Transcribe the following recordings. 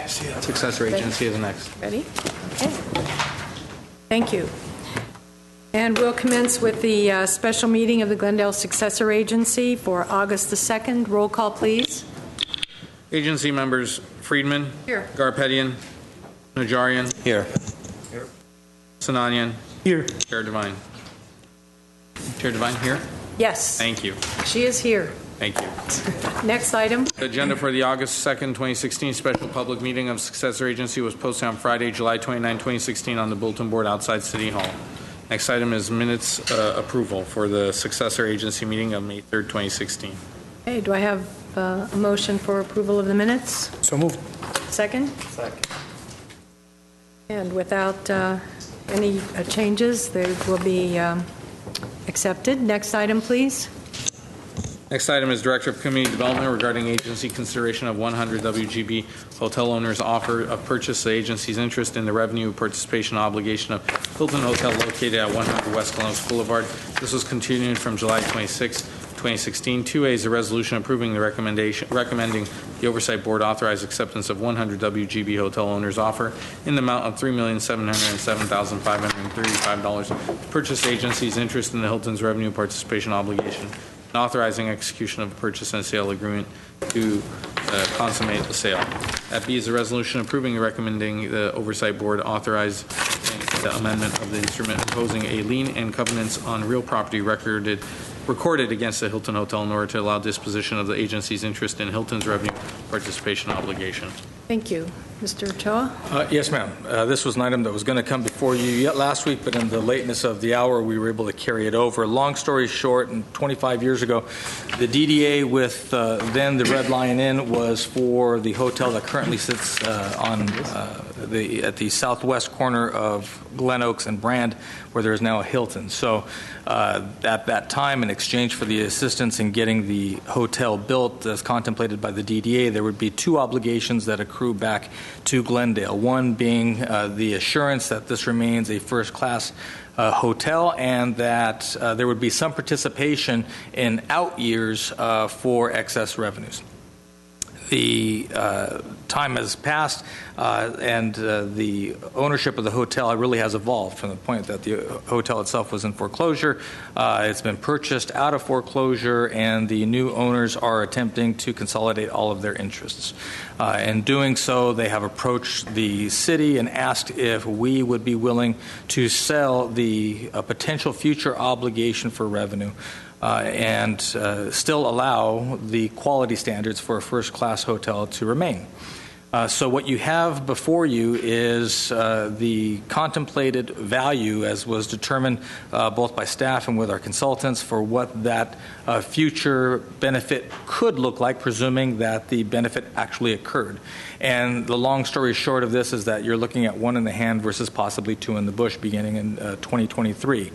Successor agency is next. Ready? Okay. Thank you. And we'll commence with the special meeting of the Glendale Successor Agency for August the 2nd. Roll call, please. Agency members: Friedman. Here. Garpetian. Najarian. Here. Sinanian. Here. Chair Devine. Chair Devine here? Yes. Thank you. She is here. Thank you. Next item. The agenda for the August 2nd, 2016 special public meeting of Successor Agency was posted on Friday, July 29, 2016 on the bulletin board outside City Hall. Next item is minutes approval for the Successor Agency meeting of May 3rd, 2016. Okay, do I have a motion for approval of the minutes? So moved. Second? Second. And without any changes, they will be accepted. Next item, please. Next item is Director of Community Development regarding agency consideration of 100 WGB hotel owners' offer of purchase the agency's interest in the revenue participation obligation of Hilton Hotel located at 100 West Columbus Boulevard. This was continued from July 26, 2016. 2A is a resolution approving the recommending the Oversight Board authorize acceptance of 100 WGB hotel owners' offer in the amount of $3,707,535 to purchase the agency's interest in the Hilton's revenue participation obligation, and authorizing execution of a purchase and sale agreement to consummate the sale. At B is a resolution approving and recommending the Oversight Board authorize the amendment of the instrument imposing a lien and covenants on real property recorded against the Hilton Hotel in order to allow disposition of the agency's interest in Hilton's revenue participation obligation. Thank you. Mr. Ochoa? Yes, ma'am. This was an item that was going to come before you yet last week, but in the lateness of the hour, we were able to carry it over. Long story short, 25 years ago, the DDA with then the Red Lion Inn was for the hotel that currently sits at the southwest corner of Glen Oaks and Brand, where there is now a Hilton. So at that time, in exchange for the assistance in getting the hotel built as contemplated by the DDA, there would be two obligations that accrue back to Glendale, one being the assurance that this remains a first-class hotel and that there would be some participation in out years for excess revenues. The time has passed and the ownership of the hotel really has evolved from the point that the hotel itself was in foreclosure. It's been purchased out of foreclosure and the new owners are attempting to consolidate all of their interests. In doing so, they have approached the city and asked if we would be willing to sell the potential future obligation for revenue and still allow the quality standards for a first-class hotel to remain. So what you have before you is the contemplated value as was determined both by staff and with our consultants for what that future benefit could look like, presuming that the benefit actually occurred. And the long story short of this is that you're looking at one in the hand versus possibly two in the bush beginning in 2023.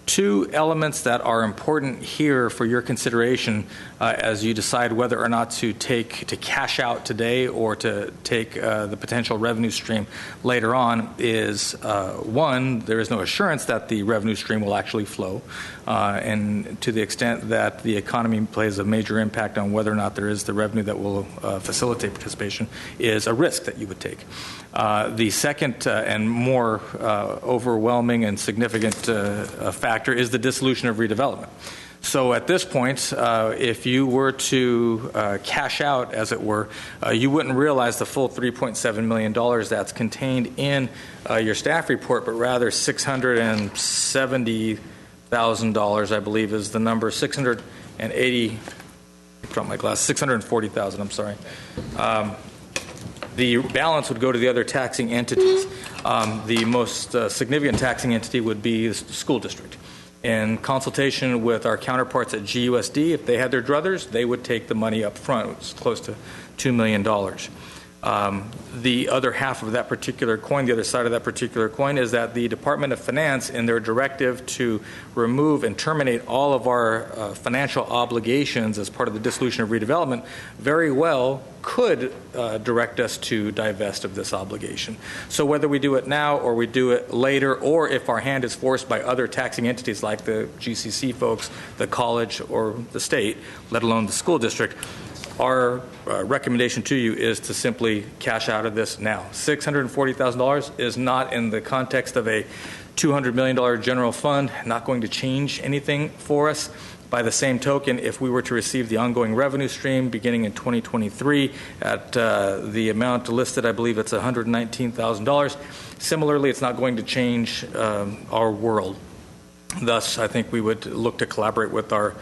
Two elements that are important here for your consideration as you decide whether or not to cash out today or to take the potential revenue stream later on is one, there is no assurance that the revenue stream will actually flow, and to the extent that the economy plays a major impact on whether or not there is the revenue that will facilitate participation is a risk that you would take. The second and more overwhelming and significant factor is the dissolution of redevelopment. So at this point, if you were to cash out, as it were, you wouldn't realize the full $3.7 million that's contained in your staff report, but rather $670,000, I believe, is the number. 640,000. I'm sorry. The balance would go to the other taxing entities. The most significant taxing entity would be the school district. In consultation with our counterparts at GUSD, if they had their druthers, they would take the money up front. It was close to $2 million. The other half of that particular coin, the other side of that particular coin, is that the Department of Finance, in their directive to remove and terminate all of our financial obligations as part of the dissolution of redevelopment, very well could direct us to divest of this obligation. So whether we do it now or we do it later, or if our hand is forced by other taxing entities like the GCC folks, the college, or the state, let alone the school district, our recommendation to you is to simply cash out of this now. $640,000 is not in the context of a $200 million general fund, not going to change anything for us. By the same token, if we were to receive the ongoing revenue stream beginning in 2023 at the amount listed, I believe it's $119,000. Similarly, it's not going to change our world. Thus, I think we would look to collaborate with our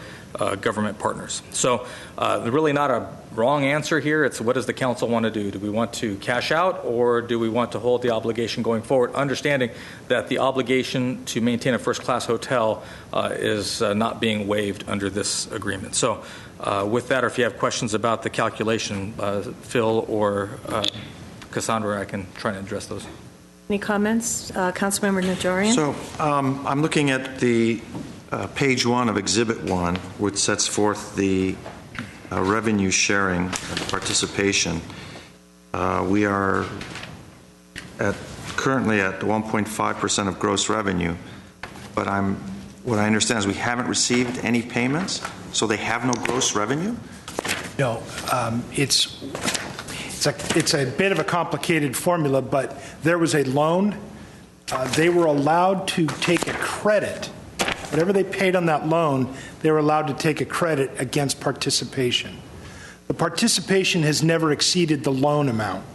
government partners. So really not a wrong answer here. It's what does the council want to do? Do we want to cash out, or do we want to hold the obligation going forward, understanding that the obligation to maintain a first-class hotel is not being waived under this agreement. So with that, or if you have questions about the calculation, Phil or Cassandra, I can try and address those. Any comments? Councilmember Najarian? So I'm looking at the page 1 of Exhibit 1, which sets forth the revenue sharing participation. We are currently at 1.5% of gross revenue, but what I understand is we haven't received any payments, so they have no gross revenue? No, it's a bit of a complicated formula, but there was a loan. They were allowed to take a credit. Whatever they paid on that loan, they were allowed to take a credit against participation. The participation has never exceeded the loan amount,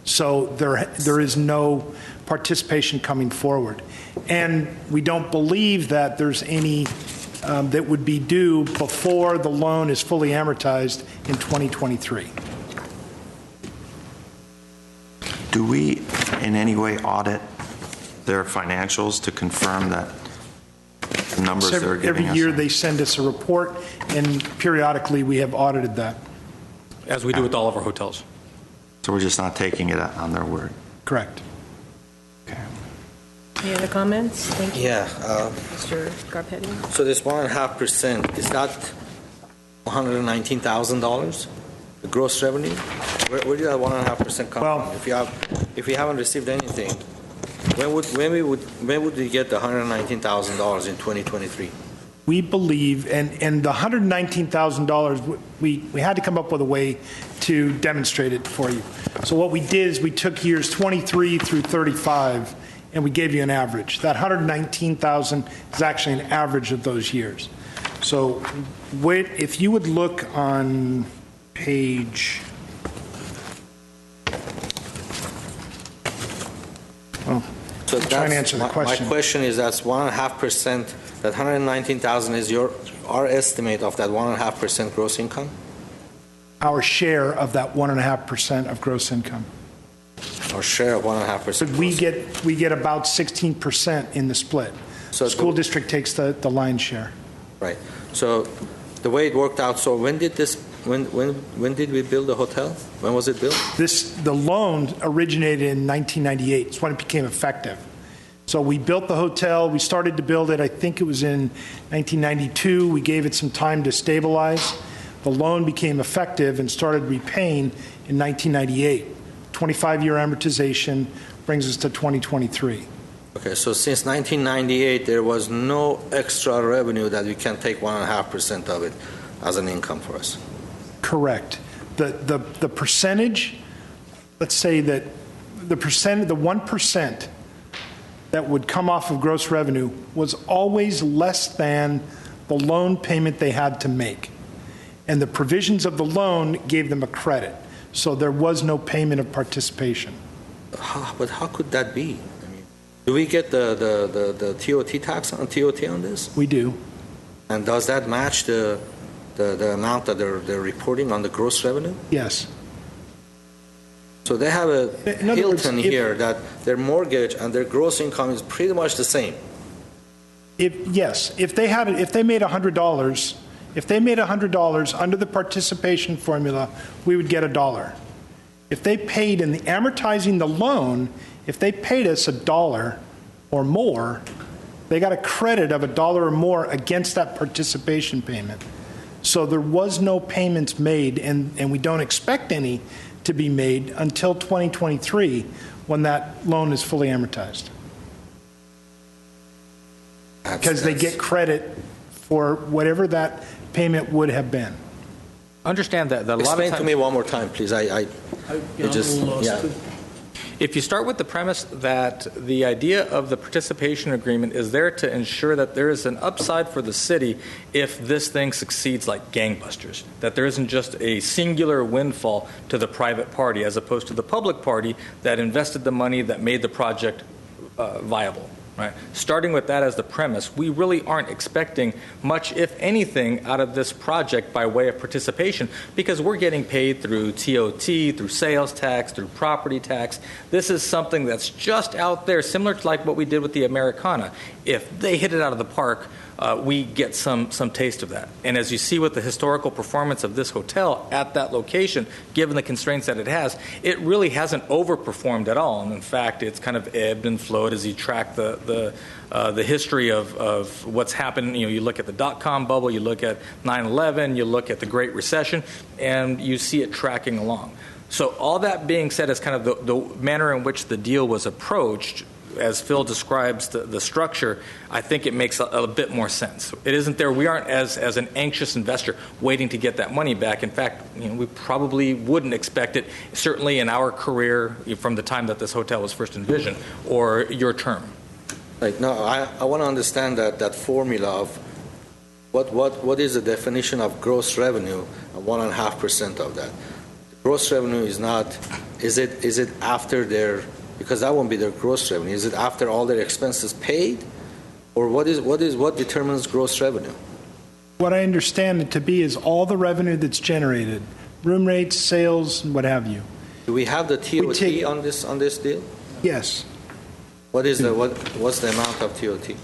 so there is no participation coming forward. And we don't believe that there's any that would be due before the loan is fully amortized in 2023. Do we in any way audit their financials to confirm that the numbers they're giving Every us? year they send us a report, and periodically we have audited that. As we do with all of our hotels. So we're just not taking it on their word? Correct. Okay. Any other comments? Thank you. Yeah. Mr. Garpetti? So this 1.5%, is that $119,000, the gross revenue? Where did that 1.5% come Well- from? If you haven't received anything, when would we get the $119,000 in 2023? We believe, and the $119,000, we had to come up with a way to demonstrate it for you. So what we did is we took years 23 through 35, and we gave you an average. That $119,000 is actually an average of those years. So if you would look on page, So trying to answer the question. My question is, that's 1.5%. That 119,000 is our estimate of that 1.5% gross income. our share of that 1.5% of gross income. Our share of 1.5%. So we get about 16% in the split. So the school district takes the lion's share. Right. So the way it worked out. So when did we build the hotel? When was it built? The loan originated in 1998. It's when it became effective. So we built the hotel. We started to build it. I think it was in 1992. We gave it some time to stabilize. The loan became effective and started repaying in 1998. 25-year amortization brings us to 2023. Okay, so since 1998, there was no extra revenue that we can take 1.5% of it as an income for us. Correct. The percentage, let's say that the 1% that would come off of gross revenue was always less than the loan payment they had to make. And the provisions of the loan gave them a credit. So there was no payment of participation. But how could that be? I mean, do we get the TOT tax on TOT on this? We do. And does that match the amount that they're reporting on the gross revenue? Yes. So they have a In other words, Hilton here that their mortgage and their gross income is pretty much the same. Yes. If they made $100, if they made $100 under the participation formula, we would get $1. If they paid in the amortizing the loan, if they paid us $1 or more, they got a credit of $1 or more against that participation payment. So there was no payments made, and we don't expect any to be made until 2023 when that loan is fully amortized. Because they get credit for whatever that payment would have been. Understand that a lot of Explain times, to me one more time, please. It just, yeah. if you start with the premise that the idea of the participation agreement is there to ensure that there is an upside for the city if this thing succeeds like gangbusters, that there isn't just a singular windfall to the private party as opposed to the public party that invested the money that made the project viable. Right. Starting with that as the premise, we really aren't expecting much, if anything, out of this project by way of participation because we're getting paid through TOT, through sales tax, through property tax. This is something that's just out there, similar to like what we did with the Americana. If they hit it out of the park, we get some taste of that. And as you see with the historical performance of this hotel at that location, given the constraints that it has, it really hasn't overperformed at all. And in fact, it's kind of ebbed and flowed as you track the history of what's happened. You know, you look at the dot-com bubble, you look at 9/11, you look at the Great Recession, and you see it tracking along. So all that being said is kind of the manner in which the deal was approached. As Phil describes the structure, I think it makes a bit more sense. It isn't there. We aren't as an anxious investor waiting to get that money back. In fact, you know, we probably wouldn't expect it, certainly in our career from the time that this hotel was first envisioned or your term. Like, no, I want to understand that formula of what is the definition of gross revenue, 1.5% of that. Gross revenue is not, is it after their, because that won't be their gross revenue. Is it after all their expenses paid? Or what determines gross revenue? What I understand it to be is all the revenue that's generated, room rates, sales, what have you. Do we have the TOT on this deal? Yes. What's the amount of TOT?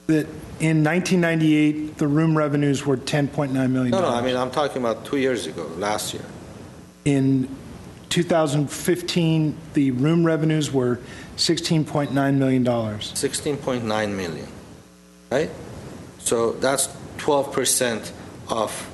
That in 1998, the room revenues were $10.9 million. No, I mean, I'm talking about 2 years ago, last year. In 2015, the room revenues were $16.9 million. 16.9 million, right? So that's 12% of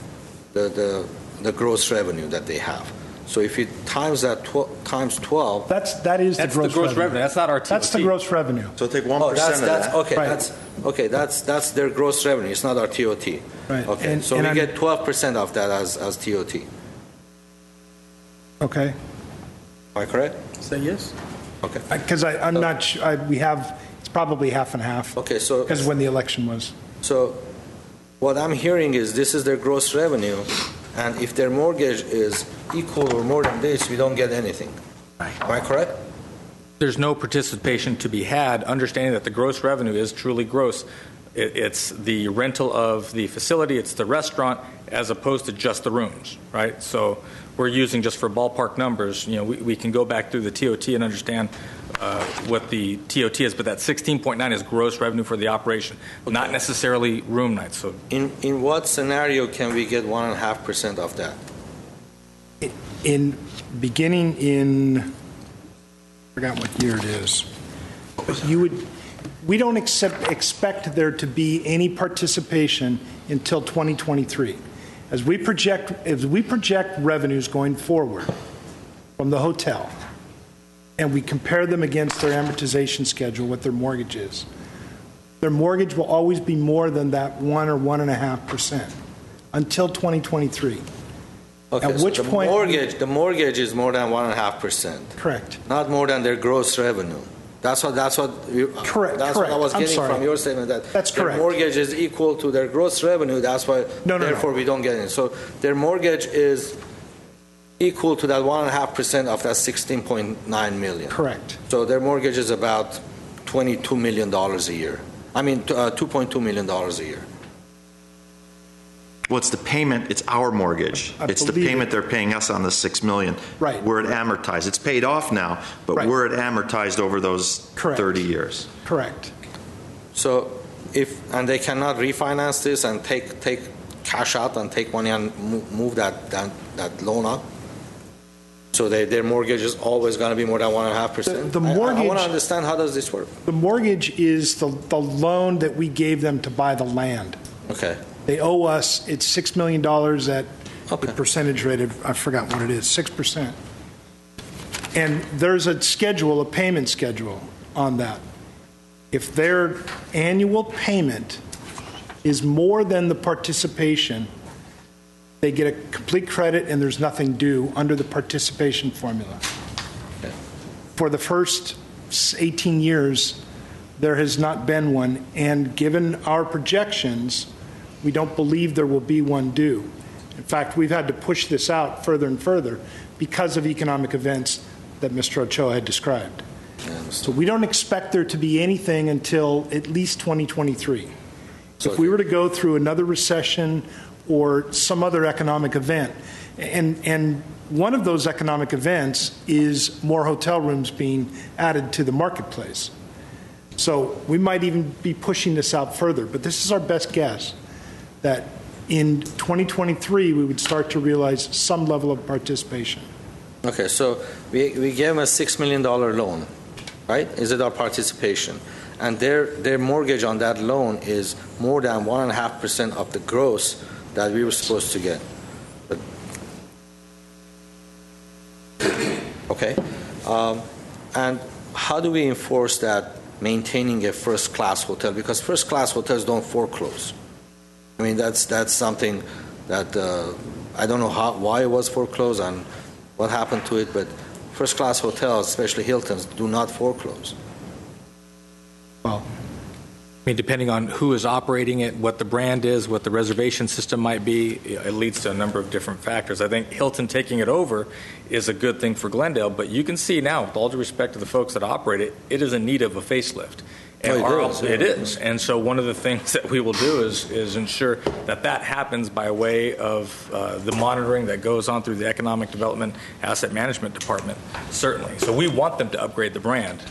the gross revenue that they have. So if you times that times 12, that is the gross revenue. That's not our TOT. That's the gross revenue. So take 1% of that. okay. Right. That's their gross revenue. It's not our TOT. Right. Okay. So we get 12% of that as TOT. Okay. Am I correct? Say yes. Okay. Because I'm not sure, it's probably half and half. Okay. So because when the election was. So what I'm hearing is this is their gross revenue, and if their mortgage is equal or more than this, we don't get anything. Am I correct? There's no participation to be had, understanding that the gross revenue is truly gross. It's the rental of the facility, it's the restaurant, as opposed to just the rooms, right? So we're using, just for ballpark numbers, you know, we can go back through the TOT and understand what the TOT is, but that 16.9 is gross revenue for the operation, not necessarily room nights. So in what scenario can we get 1.5% of that? Beginning in, I forgot what year it is. We don't expect there to be any participation until 2023. As we project revenues going forward from the hotel, and we compare them against their amortization schedule, what their mortgage is, their mortgage will always be more than that 1 or 1.5% until 2023. Okay, At so which point the mortgage is more than 1.5%. Correct. Not more than their gross revenue. That's what Correct. What I was getting from your statement, that that's their correct. mortgage is equal to their gross revenue. That's why therefore we don't get it. So their mortgage is equal to that 1.5% of that 16.9 million. Correct. So their mortgage is about $22 million a year. I mean, $2.2 million a year. Well, it's the payment, it's our mortgage. It's the payment they're paying us on the $6 million. Right. We're at amortized. It's paid off now, but Right. we're at amortized over those Correct. 30 years. Correct. So and they cannot refinance this and take cash out and take money and move that loan up. So their mortgage is always going to be more than 1.5%. The mortgage. I want to understand, how does this work? The mortgage is the loan that we gave them to buy the land. Okay. They owe us, it's $6 million at Okay. the percentage rate of, I forgot what it is, 6%. And there's a payment schedule on that. If their annual payment is more than the participation, they get a complete credit and there's nothing due under the participation formula. For the first 18 years, there has not been one, and given our projections, we don't believe there will be one due. In fact, we've had to push this out further and further because of economic events that Mr. Ochoa had described. So we don't expect there to be anything until at least 2023. So if we were to go through another recession or some other economic event, and one of those economic events is more hotel rooms being added to the marketplace. So we might even be pushing this out further, but this is our best guess, that in 2023 we would start to realize some level of participation. Okay, so we gave them a $6 million loan, right? Is it our participation? And their mortgage on that loan is more than 1.5% of the gross that we were supposed to get. But, okay. And how do we enforce that maintaining a first-class hotel? Because first-class hotels don't foreclose. I mean, that's something that I don't know why it was foreclosed and what happened to it, but first-class hotels, especially Hiltons, do not foreclose. Well, I mean, depending on who is operating it, what the brand is, what the reservation system might be, it leads to a number of different factors. I think Hilton taking it over is a good thing for Glendale, but you can see now, with all due respect to the folks that operate it, it is in need of a facelift. And it is. And so one of the things that we will do is ensure that happens by way of the monitoring that goes on through the Economic Development Asset Management Department, certainly. So we want them to upgrade the brand.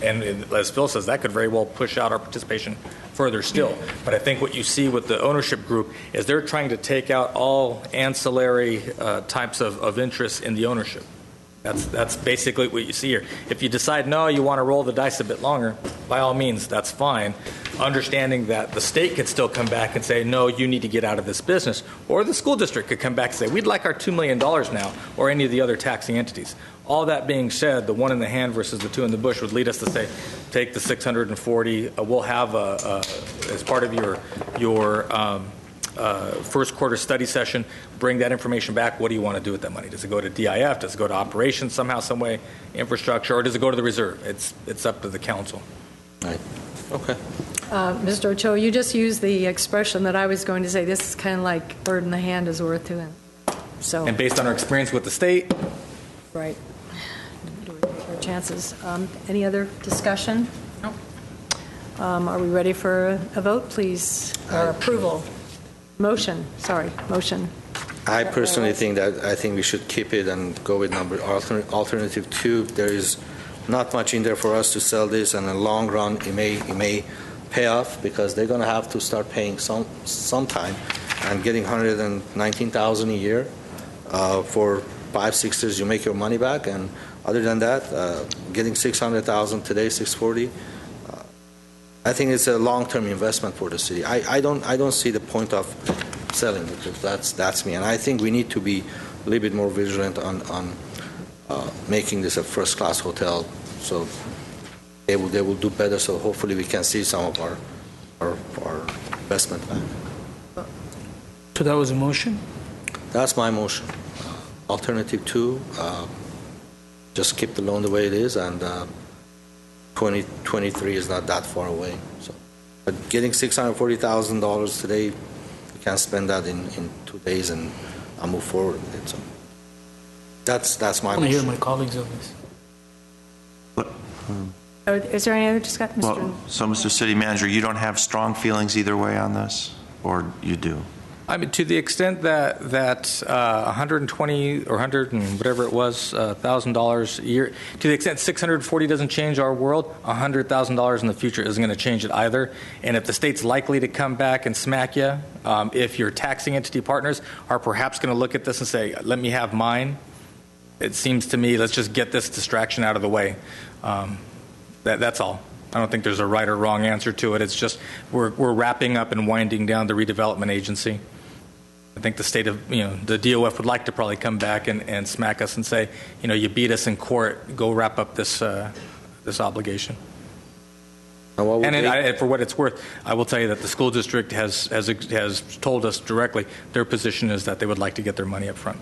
And as Phil says, that could very well push out our participation further still. But I think what you see with the ownership group is they're trying to take out all ancillary types of interest in the ownership. That's basically what you see here. If you decide, no, you want to roll the dice a bit longer, by all means, that's fine. Understanding that the state could still come back and say, no, you need to get out of this business. Or the school district could come back and say, we'd like our $2 million now, or any of the other taxing entities. All that being said, the one in the hand versus the two in the bush would lead us to say, take the 640. We'll have, as part of your first quarter study session, bring that information back. What do you want to do with that money? Does it go to DIF? Does it go to operations somehow, some way, infrastructure, or does it go to the reserve? It's up to the council. Right. Okay. Mr. Ochoa, you just used the expression that I was going to say. This is kind of like bird in the hand is worth two in. So. And based on our experience with the state. Right. Do we take our chances? Any other discussion? No. Are we ready for a vote, please? Or approval? Motion. I personally think we should keep it and go with alternative 2. There is not much in there for us to sell this, and in the long run, it may pay off because they're going to have to start paying sometime, and getting $119,000 a year for 5-6 years, you make your money back, and other than that, getting $600,000 today, $640,000. I think it's a long-term investment for the city. I don't see the point of selling because that's me, and I think we need to be a little bit more vigilant on making this a first-class hotel, so they will do better. So hopefully we can see some of our investment back. So that was a motion? That's my motion. Alternative 2, just keep the loan the way it is, and 2023 is not that far away. So, but getting $640,000 today, you can spend that in 2 days and I'll move forward with it. So that's my I want to hear motion. my colleagues on this. Is there any other discussion? Well, so, Mr. City Manager, you don't have strong feelings either way on this, or you do? I mean, to the extent that 120 or 100 and whatever it was, $1,000 a year, to the extent 640 doesn't change our world, $100,000 in the future isn't going to change it either. And if the state's likely to come back and smack you, if your taxing entity partners are perhaps going to look at this and say, let me have mine, it seems to me, let's just get this distraction out of the way. That's all. I don't think there's a right or wrong answer to it. It's just we're wrapping up and winding down the redevelopment agency. I think the state of, the DOF would like to probably come back and smack us and say, you beat us in court, go wrap up this obligation. And what would And for what it's worth, I will tell you that the school district has told us directly their position is that they would like to get their money up front.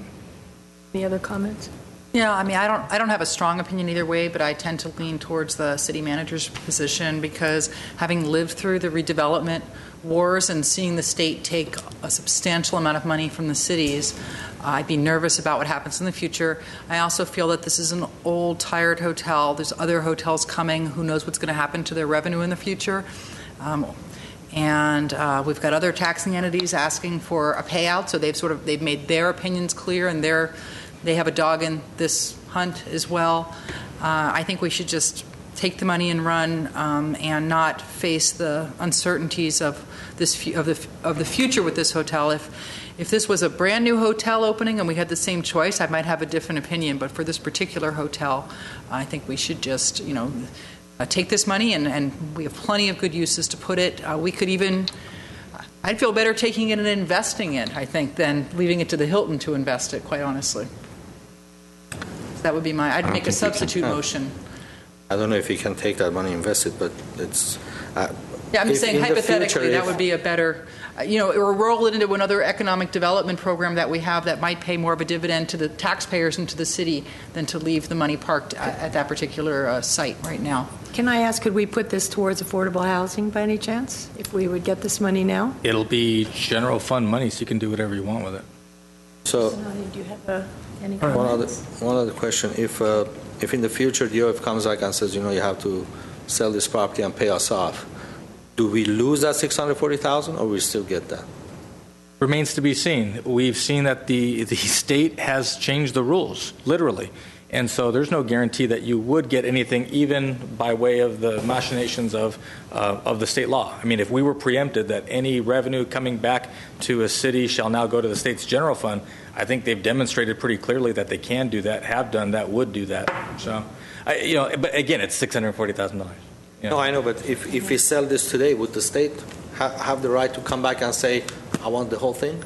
Any other comments? Yeah, I mean, I don't have a strong opinion either way, but I tend to lean towards the city manager's position because having lived through the redevelopment wars and seeing the state take a substantial amount of money from the cities, I'd be nervous about what happens in the future. I also feel that this is an old, tired hotel. There's other hotels coming. Who knows what's going to happen to their revenue in the future? And we've got other taxing entities asking for a payout, so they've made their opinions clear, and they have a dog in this hunt as well. I think we should just take the money and run, and not face the uncertainties of the future with this hotel. If this was a brand new hotel opening and we had the same choice, I might have a different opinion. But for this particular hotel, I think we should just take this money, and we have plenty of good uses to put it. We could even. I'd feel better taking it and investing it, I think, than leaving it to the Hilton to invest it, quite honestly. That would be I'd make a substitute motion. I don't know if you can take that money and invest it, but it's... Yeah, I'm just saying hypothetically future, that would be a better, or roll it into another economic development program that we have that might pay more of a dividend to the taxpayers and to the city than to leave the money parked at that particular site right now. Can I ask, could we put this towards affordable housing by any chance, if we would get this money now? It'll be general fund money, so you can do whatever you want with it. So, Do you have any comments? one other question. If in the future the OF comes back and says, you have to sell this property and pay us off, do we lose that $640,000 or we still get that? Remains to be seen. We've seen that the state has changed the rules, literally. And so there's no guarantee that you would get anything, even by way of the machinations of the state law. I mean, if we were preempted that any revenue coming back to a city shall now go to the state's general fund, I think they've demonstrated pretty clearly that they can do that, have done that, would do that. So, but again, it's $640,000. No, I know, but if we sell this today, would the state have the right to come back and say, I want the whole thing?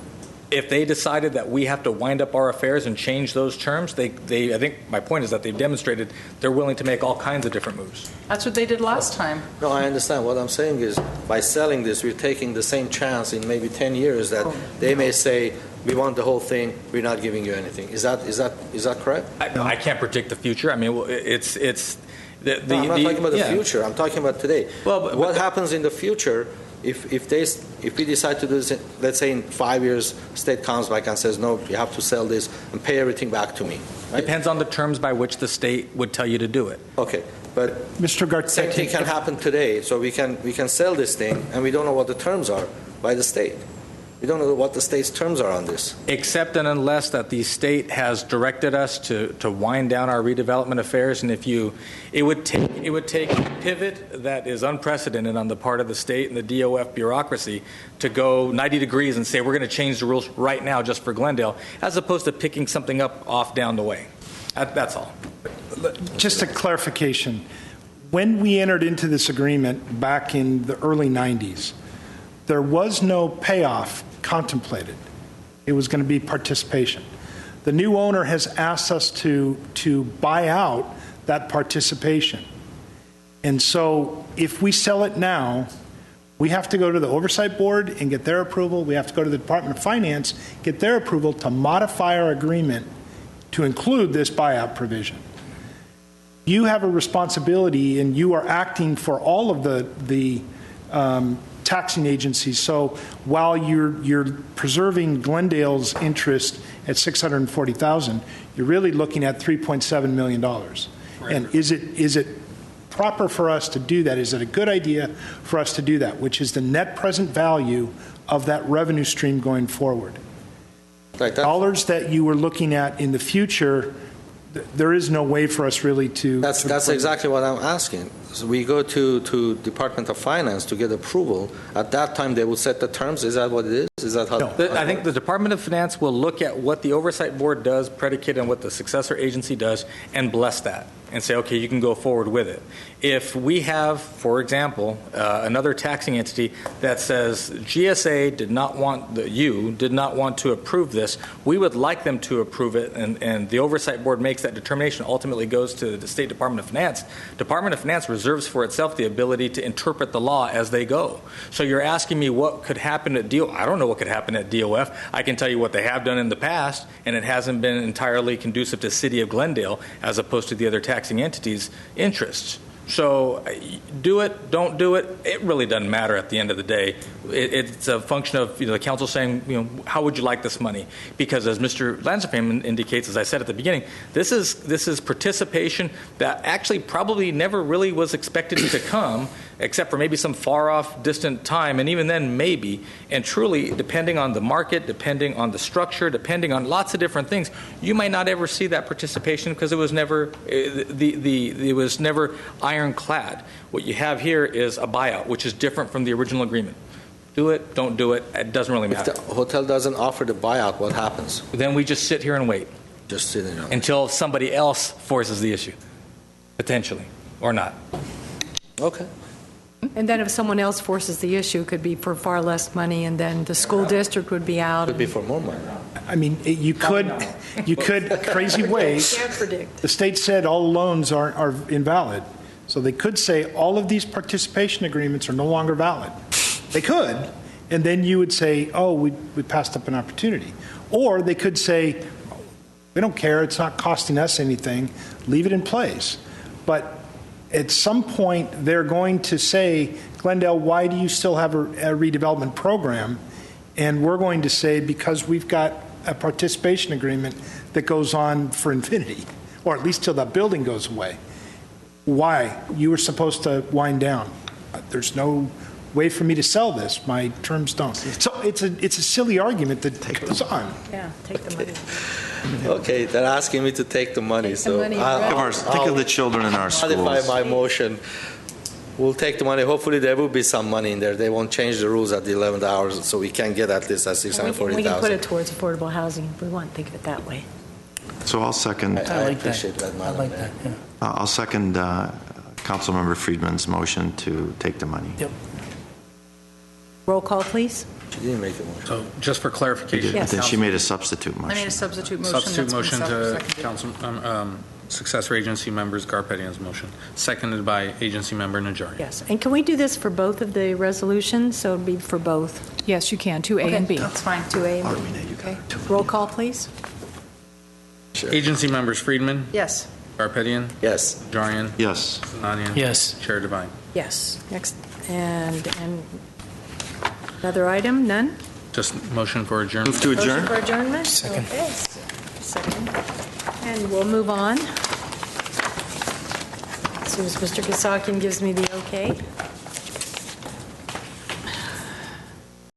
If they decided that we have to wind up our affairs and change those terms, I think my point is that they've demonstrated they're willing to make all kinds of different moves. That's what they did last time. No, I understand. What I'm saying is, by selling this, we're taking the same chance in maybe 10 years that they may say, we want the whole thing, we're not giving you anything. Is that correct? I can't predict the future. I mean, it's I'm not talking about the future. I'm talking about today. Well, what happens in the future if we decide to do this? Let's say in 5 years, state comes back and says, no, you have to sell this and pay everything back to me. Right? Depends on the terms by which the state would tell you to do it. Okay, but Mr. same thing Garcetti, can happen today. So we can sell this thing and we don't know what the terms are by the state. We don't know what the state's terms are on this. Except and unless that the state has directed us to wind down our redevelopment affairs, and it would take a pivot that is unprecedented on the part of the state and the DOF bureaucracy to go 90 degrees and say we're going to change the rules right now just for Glendale, as opposed to picking something up off down the way. That's all. just a clarification. When we entered into this agreement back in the early 90s, there was no payoff contemplated. It was going to be participation. The new owner has asked us to buy out that participation. And so if we sell it now, we have to go to the Oversight Board and get their approval. We have to go to the Department of Finance, get their approval to modify our agreement to include this buyout provision. You have a responsibility, and you are acting for all of the taxing agencies. So while you're preserving Glendale's interest at $640,000, you're really looking at $3.7 million. Right. And is it proper for us to do that? Is it a good idea for us to do that, which is the net present value of that revenue stream going forward? Right, dollars that you were looking at in the future, there is no way for us really to... That's exactly what I'm asking. So we go to Department of Finance to get approval. At that time, they will set the terms. Is that what it is? Is that how? No. I think the Department of Finance will look at what the Oversight Board does, predicated on what the successor agency does, and bless that and say, okay, you can go forward with it. If we have, for example, another taxing entity that says GSA did not want to approve this, we would like them to approve it, and the Oversight Board makes that determination, ultimately goes to the State Department of Finance. Department of Finance reserves for itself the ability to interpret the law as they go. So you're asking me what could happen at DOF. I don't know what could happen at DOF. I can tell you what they have done in the past, and it hasn't been entirely conducive to the City of Glendale as opposed to the other taxing entities' interests. So do it, don't do it, it really doesn't matter at the end of the day. It's a function of the council saying, how would you like this money? Because as Mr. Lansafame indicates, as I said at the beginning, this is participation that actually probably never really was expected to come, except for maybe some far-off, distant time, and even then maybe. And truly, depending on the market, depending on the structure, depending on lots of different things, you might not ever see that participation because it was never it was never ironclad. What you have here is a buyout, which is different from the original agreement. Do it, don't do it, it doesn't really matter. If the hotel doesn't offer the buyout, what happens? Then we just sit here and wait Just sitting there. until somebody else forces the issue, potentially, or not. Okay. And then if someone else forces the issue, it could be for far less money, and then the school district would be out. Could be for more money. I mean, you could, crazy ways. Can't predict. The state said all loans are invalid. So they could say all of these participation agreements are no longer valid. They could, and then you would say, oh, we passed up an opportunity. Or they could say, we don't care, it's not costing us anything, leave it in place. But at some point, they're going to say, Glendale, why do you still have a redevelopment program? And we're going to say, because we've got a participation agreement that goes on for infinity, or at least till that building goes away. Why? You were supposed to wind down. There's no way for me to sell this. My terms don't. So it's a silly argument that goes on. Yeah, take the money. Okay, they're asking me to take the money, Take the so money, Think of the children in our schools. modify my motion. We'll take the money. Hopefully, there will be some money in there. They won't change the rules at the 11th hour, so we can get at least at We can put it $640,000. towards affordable housing if we want, think of it that way. So I'll second, I I like that. appreciate that, I Madam like Mayor. that, yeah. I'll second Councilmember Friedman's motion to take the money. Yep. Roll call, please. She didn't make the motion. So just for clarification. Yes. Then she made a substitute I made motion. a substitute motion. Substitute that's been motion to seconded. Council, successor agency members Garpetian's motion, seconded by agency member Najarian. Yes. And can we do this for both of the resolutions? So it'd be for both? Yes, you can, 2A and B. That's fine. 2A and B? Okay. Roll call, please. Sure. Agency members Friedman, Yes. Garpetian, Yes. Najarian, Yes. Sinanian. Yes. Chair Devine. Yes. Next, and another item, none? Just motion for adjournment. Move to Motion adjourn? for adjournment? Second. Okay. Second. And we'll move on. As soon as Mr. Kasakian gives me the okay.